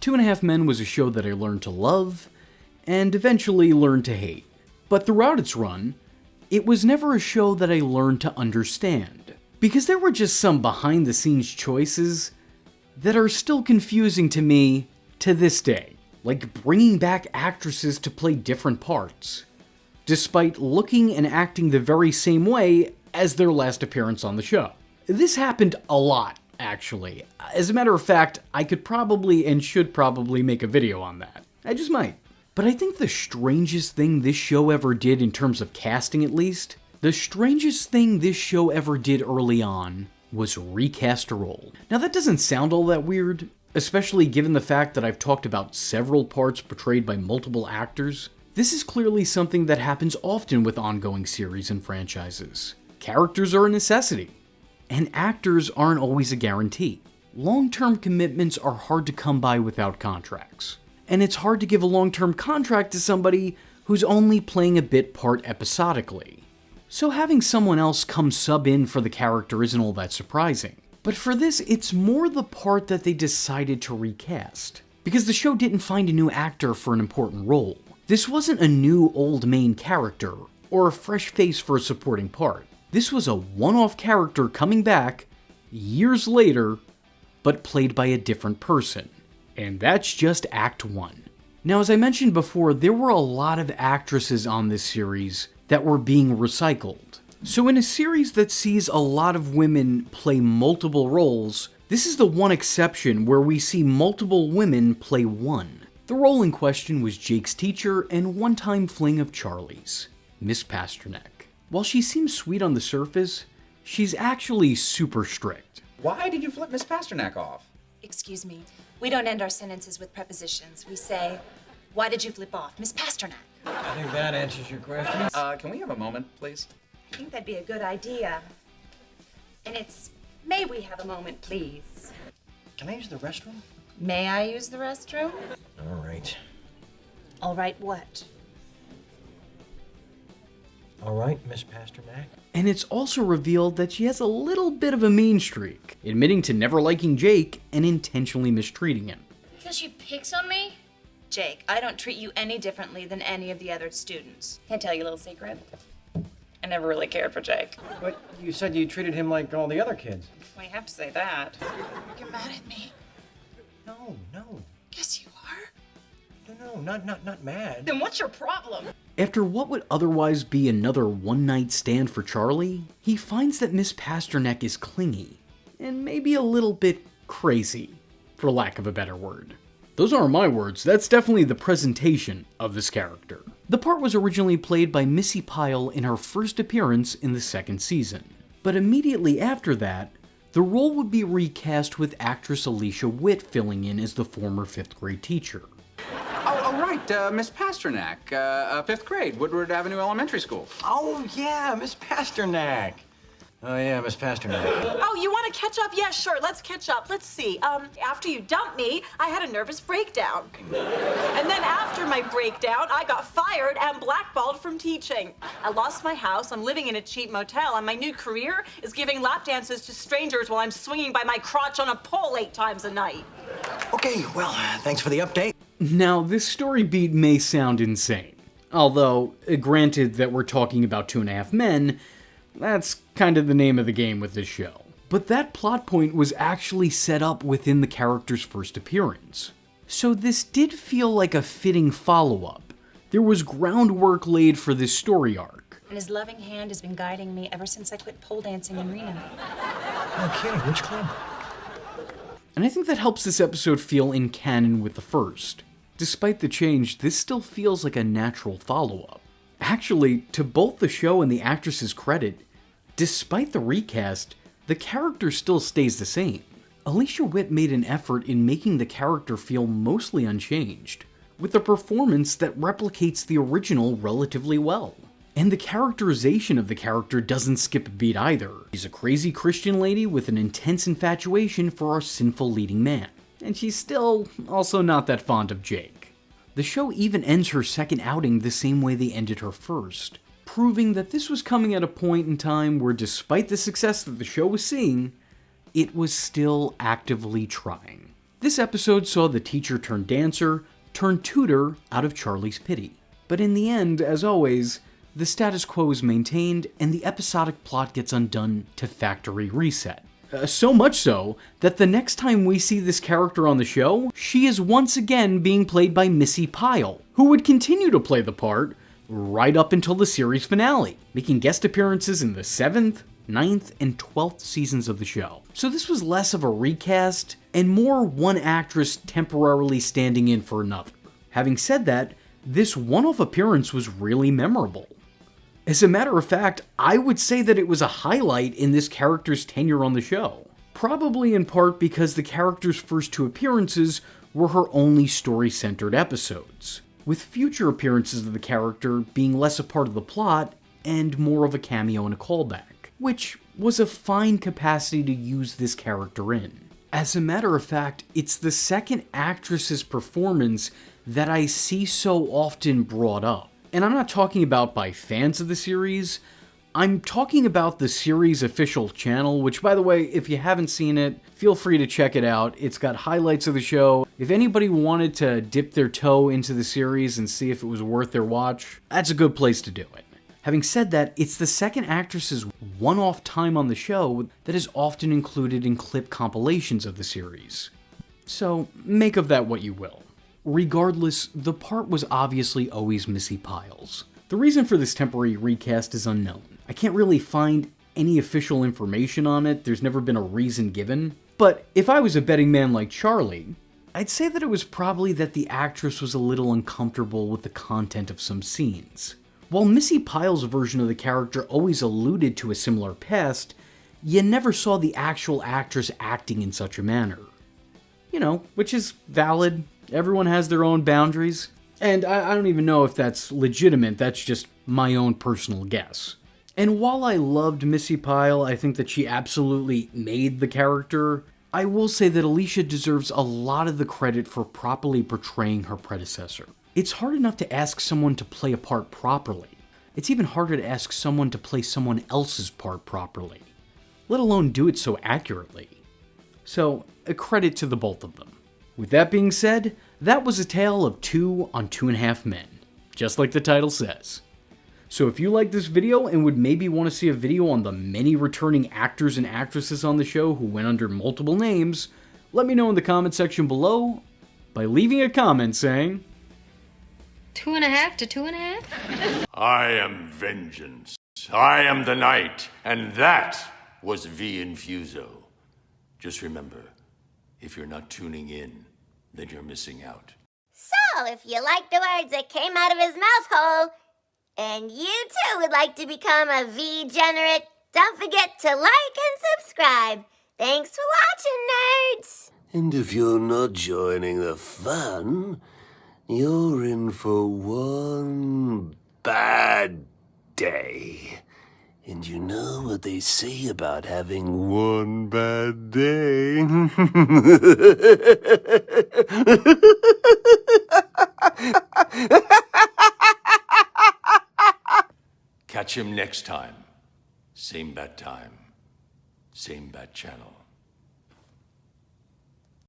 Two and a Half Men was a show that I learned to love, and eventually learned to hate. But throughout its run, it was never a show that I learned to understand, because there were just some behind-the-scenes choices that are still confusing to me to this day, like bringing back actresses to play different parts, despite looking and acting the very same way as their last appearance on the show. This happened a lot, actually. As a matter of fact, I could probably and should probably make a video on that. I just might. But I think the strangest thing this show ever did, in terms of casting at least, the strangest thing this show ever did early on was recast a role. Now that doesn't sound all that weird, especially given the fact that I've talked about several parts portrayed by multiple actors. This is clearly something that happens often with ongoing series and franchises. Characters are a necessity, and actors aren't always a guarantee. Long-term commitments are hard to come by without contracts. And it's hard to give a long-term contract to somebody who's only playing a bit part episodically. So having someone else come sub in for the character isn't all that surprising. But for this, it's more the part that they decided to recast, because the show didn't find a new actor for an important role. This wasn't a new old main character, or a fresh face for a supporting part. This was a one-off character coming back, years later, but played by a different person. And that's just Act 1. Now, as I mentioned before, there were a lot of actresses on this series that were being recycled. So in a series that sees a lot of women play multiple roles, this is the one exception where we see multiple women play one. The role in question was Jake's teacher and one-time fling of Charlie's, Miss Pasternak. While she seems sweet on the surface, she's actually super strict. Why did you flip Miss Pasternak off? Excuse me. We don't end our sentences with prepositions. We say, why did you flip off Miss Pasternak? I think that answers your question. Can we have a moment, please? I think that'd be a good idea. And it's, may we have a moment, please? Can I use the restroom? May I use the restroom? All right. All right, what? All right, Miss Pasternak. And it's also revealed that she has a little bit of a mean streak, admitting to never liking Jake and intentionally mistreating him. Because she picks on me? Jake, I don't treat you any differently than any of the other students. Can I tell you a little secret? I never really cared for Jake. But you said you treated him like all the other kids. Well, you have to say that. You're mad at me. No. Yes, you are. No, not mad. Then what's your problem? After what would otherwise be another one-night stand for Charlie, he finds that Miss Pasternak is clingy, and maybe a little bit crazy, for lack of a better word. Those aren't my words, that's definitely the presentation of this character. The part was originally played by Missi Pyle in her first appearance in the second season, but immediately after that, the role would be recast with actress Alicia Witt filling in as the former 5th grade teacher. Oh, right, Miss Pasternak, 5th grade, Woodward Avenue Elementary School. Oh, yeah, Miss Pasternak. Oh, yeah, Miss Pasternak. Oh, you want to catch up? Yeah, sure, let's catch up. Let's see. After you dumped me, I had a nervous breakdown. And then after my breakdown, I got fired and blackballed from teaching. I lost my house, I'm living in a cheap motel, and my new career is giving lap dances to strangers while I'm swinging by my crotch on a pole 8 times a night. Okay, well, thanks for the update. Now, this story beat may sound insane, although, granted that we're talking about 2.5 Men, that's kind of the name of the game with this show. But that plot point was actually set up within the character's first appearance. So this did feel like a fitting follow-up. There was groundwork laid for this story arc. And his loving hand has been guiding me ever since I quit pole dancing in Reno. No kidding, which club? And I think that helps this episode feel in canon with the first. Despite the change, this still feels like a natural follow-up. Actually, to both the show and the actress's credit, despite the recast, the character still stays the same. Alicia Witt made an effort in making the character feel mostly unchanged, with a performance that replicates the original relatively well. And the characterization of the character doesn't skip a beat either. She's a crazy Christian lady with an intense infatuation for our sinful leading man. And she's still also not that fond of Jake. The show even ends her second outing the same way they ended her first, proving that this was coming at a point in time where, despite the success that the show was seeing, it was still actively trying. This episode saw the teacher turned dancer turn tutor out of Charlie's pity. But in the end, as always, the status quo is maintained and the episodic plot gets undone to factory reset. So much so that the next time we see this character on the show, she is once again being played by Missi Pyle, who would continue to play the part right up until the series finale, making guest appearances in the 7th, 9th, and 12th seasons of the show. So this was less of a recast and more one actress temporarily standing in for another. Having said that, this one-off appearance was really memorable. As a matter of fact, I would say that it was a highlight in this character's tenure on the show. Probably in part because the character's first 2 appearances were her only story-centered episodes, with future appearances of the character being less a part of the plot and more of a cameo and a callback, which was a fine capacity to use this character in. As a matter of fact, it's the second actress's performance that I see so often brought up. And I'm not talking about by fans of the series, I'm talking about the series' official channel, which, by the way, if you haven't seen it, feel free to check it out. It's got highlights of the show. If anybody wanted to dip their toe into the series and see if it was worth their watch, that's a good place to do it. Having said that, it's the second actress's one-off time on the show that is often included in clip compilations of the series. So, make of that what you will. Regardless, the part was obviously always Missi Pyle's. The reason for this temporary recast is unknown. I can't really find any official information on it, there's never been a reason given. But if I was a betting man like Charlie, I'd say that it was probably that the actress was a little uncomfortable with the content of some scenes. While Missi Pyle's version of the character always alluded to a similar past, you never saw the actual actress acting in such a manner. You know, which is valid. Everyone has their own boundaries, and I don't even know if that's legitimate, that's just my own personal guess. And while I loved Missi Pyle, I think that she absolutely made the character, I will say that Alicia deserves a lot of the credit for properly portraying her predecessor. It's hard enough to ask someone to play a part properly. It's even harder to ask someone to play someone else's part properly, let alone do it so accurately. So, a credit to the both of them. With that being said, that was a tale of 2 on 2.5 Men, just like the title says. So if you like this video and would maybe want to see a video on the many returning actors and actresses on the show who went under multiple names, let me know in the comment section below by leaving a comment saying 2.5 to 2.5? I am vengeance. I am the night, and that was Infuso. Just remember, if you're not tuning in, then you're missing out. So, if you like the words that came out of his mouth hole, and you too would like to become a V-generate, don't forget to like and subscribe. Thanks for watching, nerds! And if you're not joining the fun, you're in for one bad day. And you know what they say about having one bad day? Catch him next time. Same bat time, same bat channel.